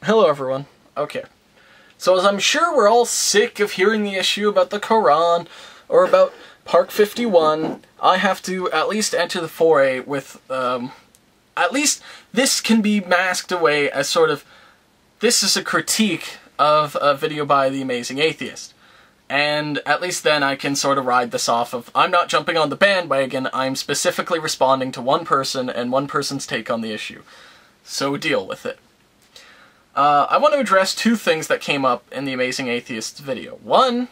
Hello everyone. Okay. So as I'm sure we're all sick of hearing the issue about the Qu'ran, or about Park 51, I have to at least enter the foray with, at least this can be masked away as sort of, this is a critique of a video by The Amazing Atheist. And at least then I can sort of ride this off of, I'm not jumping on the bandwagon, I'm specifically responding to one person and one person's take on the issue. So deal with it. I want to address two things that came up in The Amazing Atheist's video. One,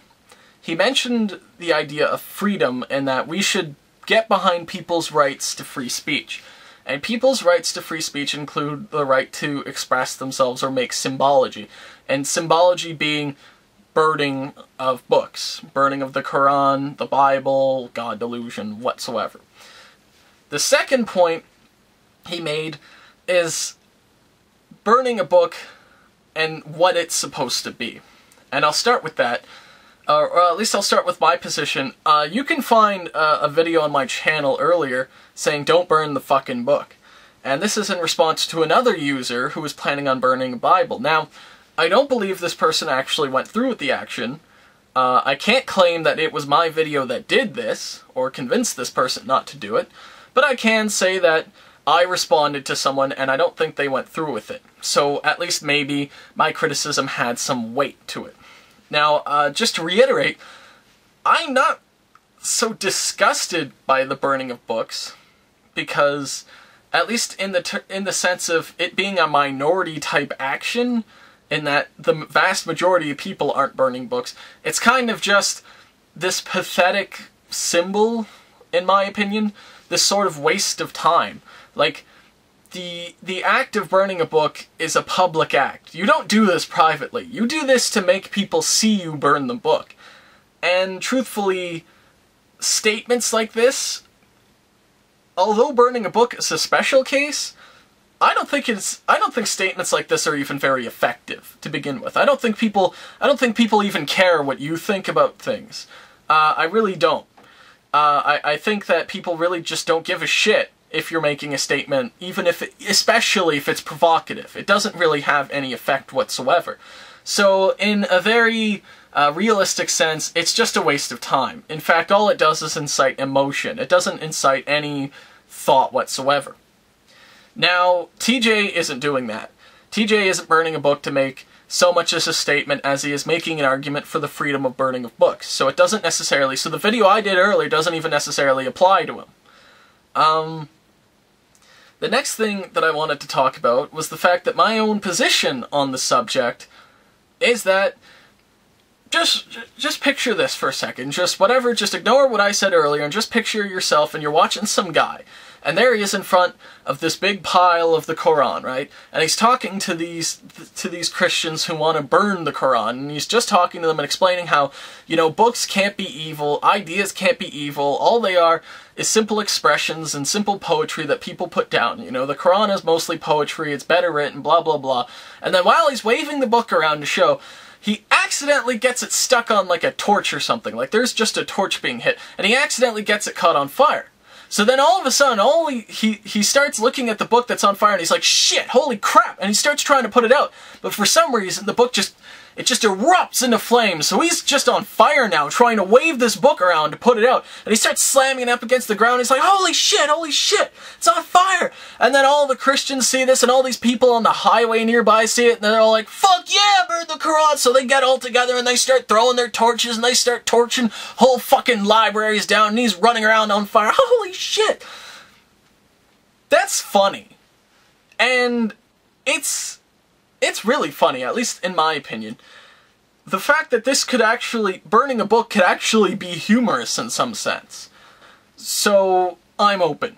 he mentioned the idea of freedom and that we should get behind people's rights to free speech. And people's rights to free speech include the right to express themselves or make symbology. And symbology being burning of books. Burning of the Quran, the Bible, God delusion, whatsoever. The second point he made is burning a book and what it's supposed to be. And I'll start with that, or at least I'll start with my position. You can find a video on my channel earlier saying don't burn the fucking book. And this is in response to another user who was planning on burning a Bible. Now, I don't believe this person actually went through with the action. I can't claim that it was my video that did this, or convinced this person not to do it, but I can say that I responded to someone and I don't think they went through with it. So at least maybe my criticism had some weight to it. Now, just to reiterate, I'm not so disgusted by the burning of books, because at least in the sense of it being a minority type action, in that the vast majority of people aren't burning books, it's kind of just this pathetic symbol, in my opinion, this sort of waste of time. Like, the act of burning a book is a public act. You don't do this privately. You do this to make people see you burn the book. And truthfully, statements like this, although burning a book is a special case, I don't think statements like this are even very effective to begin with. I don't think people even care what you think about things. I really don't. I think that people really just don't give a shit if you're making a statement, even if especially if it's provocative. It doesn't really have any effect whatsoever. So in a very realistic sense, it's just a waste of time. In fact, all it does is incite emotion. It doesn't incite any thought whatsoever. Now, TJ isn't doing that. TJ isn't burning a book to make so much as a statement as he is making an argument for the freedom of burning of books. So it doesn't necessarily, so the video I did earlier doesn't even necessarily apply to him. The next thing that I wanted to talk about was the fact that my own position on the subject is that, just picture this for a second, just ignore what I said earlier and just picture yourself and you're watching some guy. And there he is in front of this big pile of the Quran, right? And he's talking to these Christians who want to burn the Quran, and he's just talking to them and explaining how, you know, books can't be evil, ideas can't be evil, all they are is simple expressions and simple poetry that people put down. You know, the Quran is mostly poetry, it's better written, blah blah blah. And then while he's waving the book around to show, he accidentally gets it stuck on like a torch or something, like there's just a torch being hit, and he accidentally gets it caught on fire. So then all of a sudden, he starts looking at the book that's on fire and he's like, shit, holy crap, and he starts trying to put it out. But for some reason, the book just erupts into flames. So he's just on fire now, trying to wave this book around to put it out. And he starts slamming it up against the ground. He's like, holy shit, it's on fire. And then all the Christians see this, and all these people on the highway nearby see it, and they're all like, fuck yeah, burn the Quran. So they get all together and they start throwing their torches, and they start torching whole fucking libraries down, and he's running around on fire. Holy shit. That's funny. And it's really funny, at least in my opinion. The fact that this could actually, burning a book could actually be humorous in some sense. So, I'm open.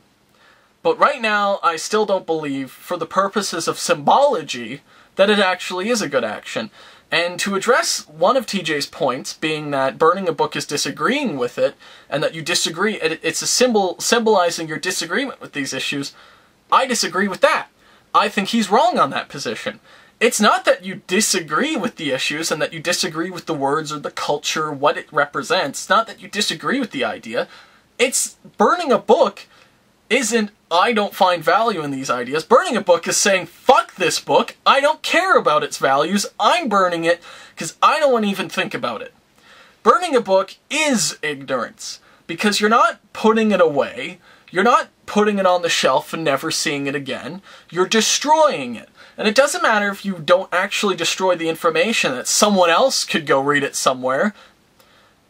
But right now, I still don't believe, for the purposes of symbology, that it actually is a good action. And to address one of TJ's points, being that burning a book is disagreeing with it, and that you disagree, it's a symbol symbolizing your disagreement with these issues, I disagree with that. I think he's wrong on that position. It's not that you disagree with the issues and that you disagree with the words or the culture, what it represents. It's not that you disagree with the idea. It's burning a book isn't I don't find value in these ideas. Burning a book is saying, fuck this book, I don't care about its values, I'm burning it because I don't want to even think about it. Burning a book is ignorance, because you're not putting it away, you're not putting it on the shelf and never seeing it again, you're destroying it. And it doesn't matter if you don't actually destroy the information, that someone else could go read it somewhere.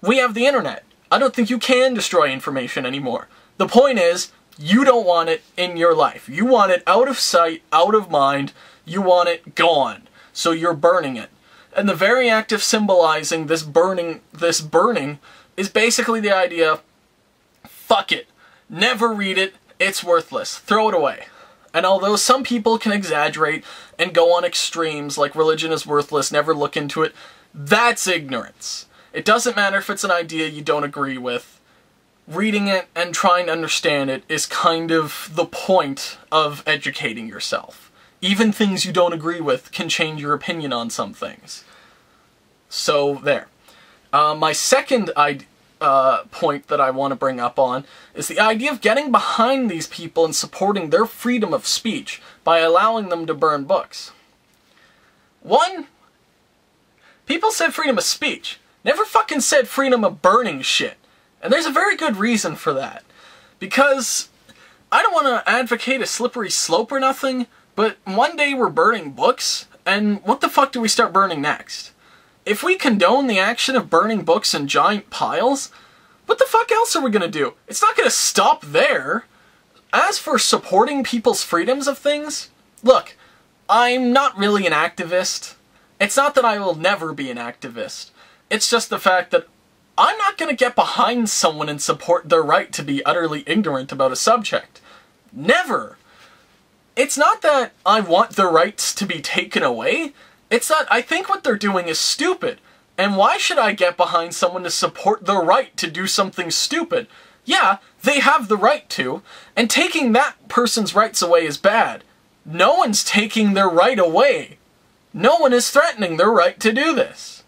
We have the internet. I don't think you can destroy information anymore. The point is, you don't want it in your life. You want it out of sight, out of mind, you want it gone. So you're burning it. And the very act of symbolizing this burning is basically the idea, fuck it. Never read it, it's worthless. Throw it away. And although some people can exaggerate and go on extremes, like religion is worthless, never look into it, that's ignorance. It doesn't matter if it's an idea you don't agree with. Reading it and trying to understand it is kind of the point of educating yourself. Even things you don't agree with can change your opinion on some things. So, there. My second point that I want to bring up on is the idea of getting behind these people and supporting their freedom of speech by allowing them to burn books. One, people said freedom of speech. Never fucking said freedom of burning shit. And there's a very good reason for that. Because I don't want to advocate a slippery slope or nothing, but one day we're burning books, and what the fuck do we start burning next? If we condone the action of burning books in giant piles, what the fuck else are we gonna do? It's not gonna stop there. As for supporting people's freedoms of things, look, I'm not really an activist. It's not that I will never be an activist. It's just the fact that I'm not gonna get behind someone and support their right to be utterly ignorant about a subject. Never. It's not that I want their rights to be taken away. It's that I think what they're doing is stupid. And why should I get behind someone to support their right to do something stupid? Yeah, they have the right to, and taking that person's rights away is bad. No one's taking their right away. No one is threatening their right to do this.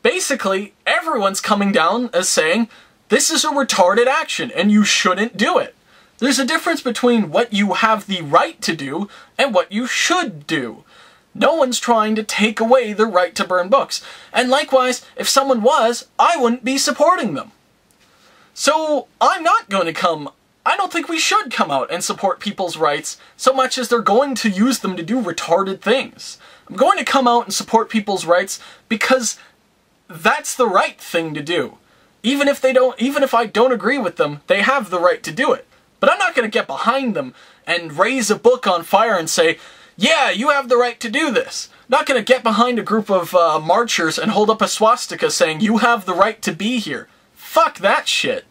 Basically, everyone's coming down as saying, this is a retarded action, and you shouldn't do it. There's a difference between what you have the right to do and what you should do. No one's trying to take away the right to burn books. And likewise, if someone was, I wouldn't be supporting them. So, I'm not going to I don't think we should come out and support people's rights so much as they're going to use them to do retarded things. I'm going to come out and support people's rights because that's the right thing to do. Even if I don't agree with them, they have the right to do it. But I'm not going to get behind them and raise a book on fire and say, yeah, you have the right to do this. Not going to get behind a group of marchers and hold up a swastika saying, you have the right to be here. Fuck that shit.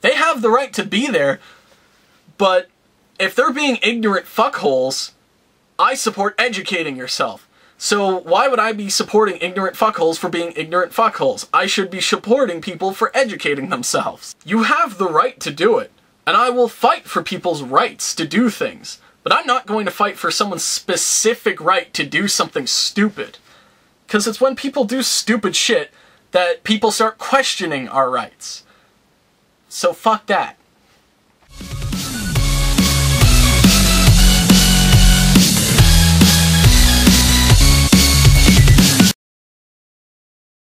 They have the right to be there, but if they're being ignorant fuckholes, I support educating yourself. So why would I be supporting ignorant fuckholes for being ignorant fuckholes? I should be supporting people for educating themselves. You have the right to do it, and I will fight for people's rights to do things. But I'm not going to fight for someone's specific right to do something stupid. Because it's when people do stupid shit that people start questioning our rights. So fuck that.